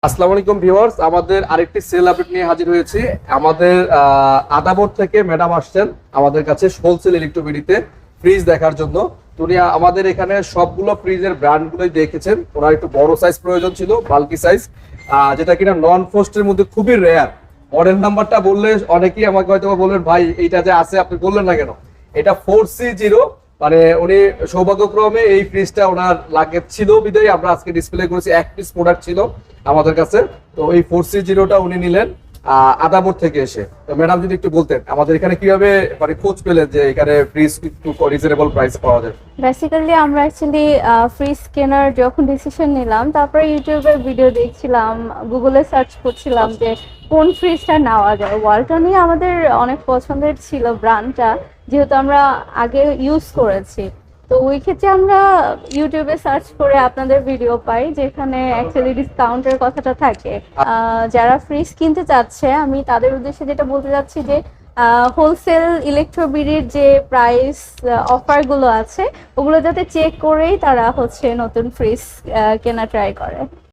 আসসালামু আলাইকুম ভিউয়ার্স, আমাদের আরেকটি সেল আপডেট নিয়ে হাজির হয়েছি। আমাদের আদাবর থেকে ম্যাডাম আসছেন আমাদের কাছে হোলসেল ইলেকট্রোবিডিতে ফ্রিজ দেখার জন্য। তো উনি আমাদের এখানে সবগুলো ফ্রিজের ব্র্যান্ডগুলোই দেখেছেন। ওনার একটু বড় সাইজ প্রয়োজন ছিল, বাল্কি সাইজ, যেটা কিনা নন ফ্রস্টের মধ্যে খুবই রেয়ার। মডেল নাম্বারটা বললে অনেকেই আমাকে হয়তো বলবেন, ভাই এইটা যে আছে আপনি বললেন না কেন। এটা 4C0, মানে উনি সৌভাগ্যক্রমে এই ফ্রিজটা ওনার লাগে ছিল বিদায় আমরা আজকে ডিসপ্লে করেছি। এক পিস প্রোডাক্ট ছিল আমাদের কাছে, তো এই 4C0টা উনি নিলেন আদাবর থেকে এসে। তো ম্যাডাম যদি একটু বলতেন আমাদের এখানে কিভাবে মানে খোঁজ পেলেন যে এখানে ফ্রিজ একটু রিজনেবল প্রাইস পাওয়া যায়। বেসিক্যালি আমরা অ্যাকচুয়ালি ফ্রিজ কেনার যখন ডিসিশন নিলাম, তারপরে ইউটিউবে ভিডিও দেখছিলাম, গুগলে সার্চ করছিলাম যে কোন ফ্রিজটা নেওয়া যায়। ওয়ালটনই আমাদের অনেক পছন্দের ছিল ব্র্যান্ডটা, যেহেতু আমরা আগে ইউজ করেছি। তো ওই ক্ষেত্রে আমরা ইউটিউবে সার্চ করে আপনাদের ভিডিও পাই, যেখানে অ্যাকচুয়ালি ডিসকাউন্টের কথাটা থাকে। যারা ফ্রিজ কিনতে চাচ্ছে, আমি তাদের উদ্দেশ্যে যেটা বলতে চাচ্ছি যে হোলসেল ইলেকট্রোবিডির যে প্রাইস অফারগুলো আছে, ওগুলো যাতে চেক করেই তারা নতুন ফ্রিজ কেনা ট্রাই করে।